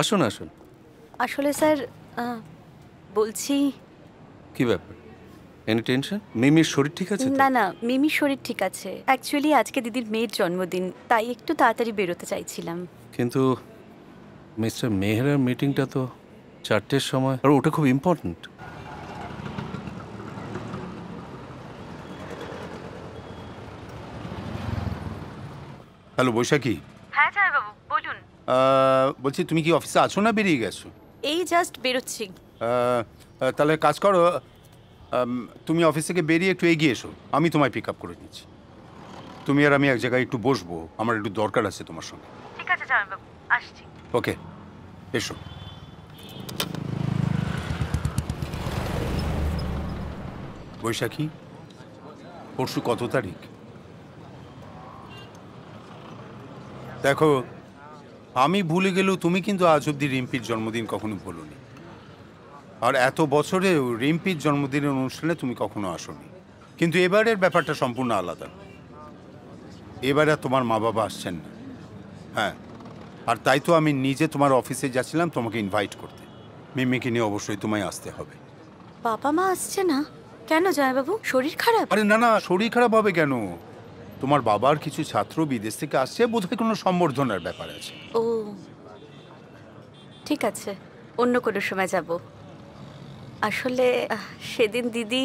আসুন আসুন। আসলে স্যার বলছি কি ব্যাপার? Any tension? মিমির শরীর ঠিক আছে তো? না না, মিমির শরীর ঠিক আছে। অ্যাকচুয়ালি আজকে দিদির মেয়ের জন্মদিন, তাই একটু তাড়াতাড়ি বেরোতে চাইছিলাম। কিন্তু মিস্টার মেহরার মিটিংটা তো 4টের সময়, আর ওটা খুব ইম্পর্ট্যান্ট। হ্যালো বৈশাখী। হ্যাঁ জামাইবাবু বলুন। বলছি তুমি কি অফিসে আছো না বেরিয়ে গেছো? এই জাস্ট বেরোচ্ছি। তাহলে কাজ করো, তুমি অফিস থেকে বেরিয়ে একটু এগিয়ে এসো, আমি তোমায় পিক আপ করে নিচ্ছি। তুমি আর আমি এক জায়গায় একটু বসবো, আমার একটু দরকার আছে তোমার সঙ্গে। ঠিক আছে জামাইবাবু, আসছি। ওকে, এসো। বৈশাখী, পরশু কত তারিখ? দেখো, আমি ভুলে গেলেও তুমি কিন্তু আজ অব্দি রিম্পির জন্মদিন কখনো ভুলোনি। আর এত বছরেও রিম্পির জন্মদিনের অনুষ্ঠানে তুমি কখনো আসোনি। কিন্তু এবারের ব্যাপারটা সম্পূর্ণ আলাদা। এবারে তোমার মা বাবা আসছেন না। হ্যাঁ, আর তাই তো আমি নিজে তোমার অফিসে যাচ্ছিলাম তোমাকে ইনভাইট করতে। মিমিকে নিয়ে অবশ্যই তোমায় আসতে হবে। বাবা মা আসছে না কেন জামাইবাবু? শরীর খারাপ? আরে না না, শরীর খারাপ হবে কেন? তোমার বাবার কিছু ছাত্র বিদেশ থেকে আসছে, বোধহয় কোনো সম্বর্ধনার ব্যাপার আছে। ও ঠিক আছে, অন্য কোনো সময় যাব। আসলে সেদিন দিদি...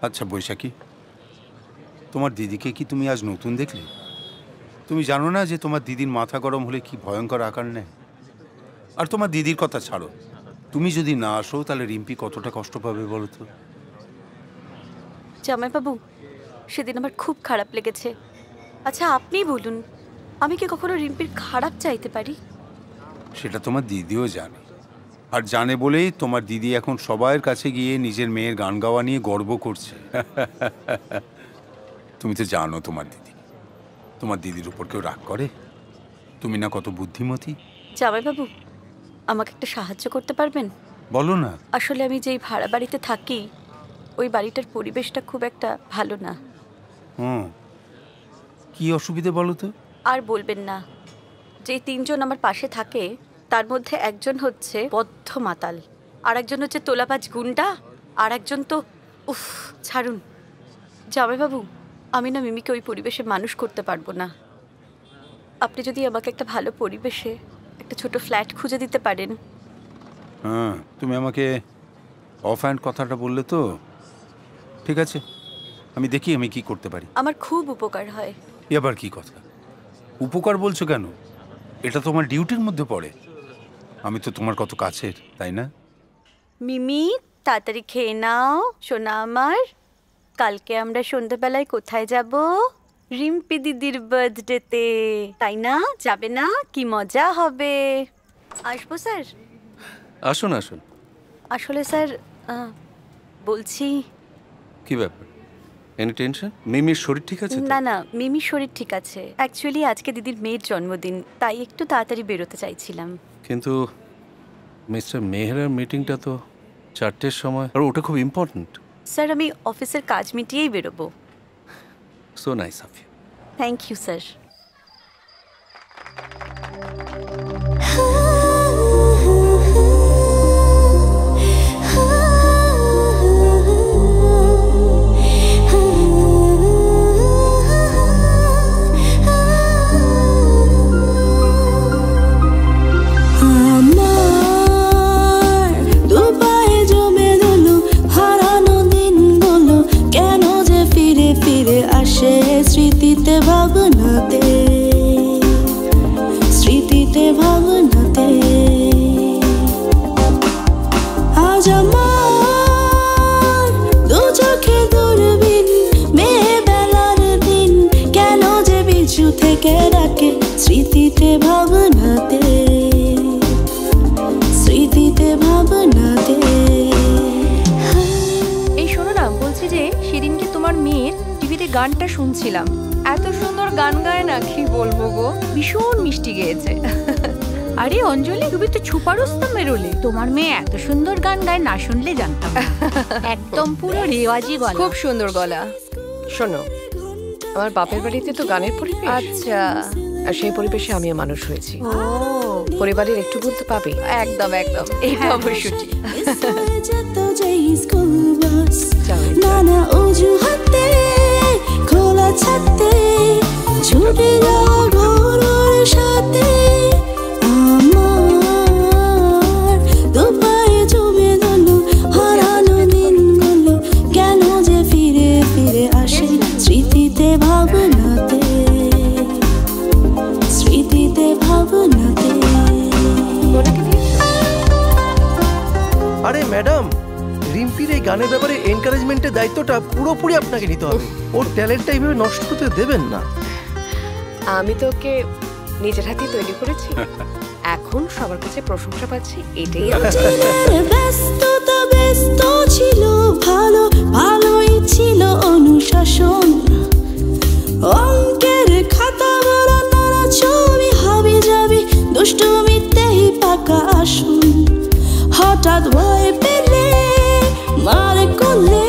আচ্ছা বৈশাখী, তোমার দিদিকে কি তুমি আজ নতুন দেখলে? তুমি জানো না যে তোমার দিদির মাথা গরম হলে কি ভয়ঙ্কর আকার নেয়? আর তোমার দিদির কথা ছাড়ো, তুমি যদি না আসো তাহলে রিম্পি কতটা কষ্ট পাবে বলো তো? জামাইবাবু, সেদিন আমার খুব খারাপ লেগেছে। আচ্ছা আপনিই বলুন, আমি কি কখনো রিম্পির খারাপ চাইতে পারি? সেটা তোমার দিদিও জানে, আর জানে বলেই তোমার দিদি এখন সবার কাছে গিয়ে নিজের মেয়ের গান গাওয়া নিয়ে গর্ব করছে। তুমি তো জানো তোমার দিদির উপর কেউ রাগ করে? তুমি না কত বুদ্ধিমতী। জামাইবাবু, আমাকে একটা সাহায্য করতে পারবেন? বলো না। আসলে আমি যেই ভাড়া বাড়িতে থাকি, ওই বাড়িটার পরিবেশটা খুব একটা ভালো না। কি অসুবিধে বলো তো? আর বলবেন না, যে 3জন আমার পাশে থাকে তার মধ্যে একজন হচ্ছে বদ্ধ মাতাল, আর একজন হচ্ছে তোলাবাজ গুন্ডা, আর একজন তো উফ ছাড়ুন। জামাইবাবু, আমি না মিমিকে ওই পরিবেশে মানুষ করতে পারবো না। আপনি যদি আমাকে একটা ভালো পরিবেশে একটা ছোট ফ্ল্যাট খুঁজে দিতে পারেন। হ্যাঁ, তুমি আমাকে অফ হ্যান্ড কথাটা বললে তো, ঠিক আছে, আমি দেখি আমি কি করতে পারি। আমার খুব উপকার হয়। এবার কি কথা? উপকার বলছো কেন? এটা তোমার ডিউটির মধ্যে পড়ে। আমি তো তোমার কত কাছের, তাই না? মিমি, তাড়াতাড়ি খেয়ে নাও সোনা আমার। কালকে আমরা সন্ধ্যাবেলায় কোথায় যাব? রিম্পি দিদির বার্থডেতে, তাই না? যাবে না? কি মজা হবে। আসবো স্যার? আসুন আসুন। আসলে স্যার বলছি... কি ব্যাপার? Any tension? মিমির শরীর ঠিক আছে তো? না না, মিমির শরীর ঠিক আছে। অ্যাকচুয়ালি আজকে দিদির মেয়ের জন্মদিন, তাই একটু তাড়াতাড়ি বেরোতে চাইছিলাম। কিন্তু মিস্টার মেহরার মিটিংটা তো 4টের সময়, আর ওটা খুব ইম্পর্ট্যান্ট। স্যার আমি অফিসের কাজ মিটিয়েই বেরোবো। So nice of you. Thank you sir. স্মৃতিতে ভাবনাতে, স্মৃতিতে ভাবনাতে আজ আমার দু চোখে দূরবীন, মেয়ে বেলার দিন কেন যে পিছু থেকে ডাকে। স্মৃতিতে ভাবনাতে, স্মৃতিতে ভাবনাতে। এই শোনো না, বলছি যে সেদিনকে তোমার মেয়ের টিভিতে গানটা শুনছিলাম, এত সুন্দর গান গায় না, কি বলবো গো, ভীষণ মিষ্টি গেয়েছে। আরে অঞ্জলি, তুমি তো ছুপা রুস্তম বেরোলে। তোমার মেয়ে এত সুন্দর গান গায়, না শুনলে জানতাম। একদম পুরো রেওয়াজি গলা, খুব সুন্দর গলা। শোনো, আমার বাপের বাড়িতে তো গানের পরিবেশ। আচ্ছা, আর সেই পরিবেশে আমিও মানুষ হয়েছি। ও পরিবারের একটু বলতে পাবে। একদম একদম, এটা অবশ্য ঠিক। নানা অজুহাতে খোলা ছাড়তে ছুটে যাও ঘোরের সাথে আমার দুপায়ে জমে ধরলো হারানো দিনগুলো কেন যে ফিরে ফিরে আসে স্মৃতিতে ভাবনাতে স্মৃতিতে ভাবনাতে। আরে ম্যাডাম, রিম্পির এই গানের ব্যাপারে এনকারেজমেন্টের দায়িত্বটা পুরোপুরি আপনাকে নিতে হবে। ওর ট্যালেন্টটা এইভাবে নষ্ট করতে দেবেন না। আমি তো ওকে নিজের হাতেই তৈরি করেছি, এখন সবার কাছে প্রশংসা পাচ্ছি, এটাই ব্যস্ততা ব্যস্ত ছিল, ভালো ভালোই ছিল অনুশাসন, অঙ্কের খাতা বড় নানা ছবি হাবি যাবি দুষ্টুমিতেই পাকা আসুন, হঠাৎ ভয় পেলে মার করলে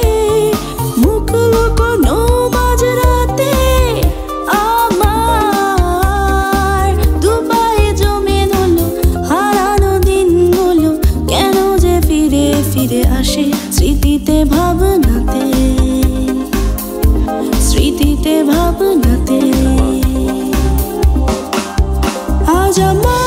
মুখ লুকোনো মাঝরাতে আমার দুপায়ে জমে ধরলো হারানো দিনগুলো কেন যে ফিরে ফিরে আসে স্মৃতিতে ভাবনাতে স্মৃতিতে ভাবনাতে। আজ আমার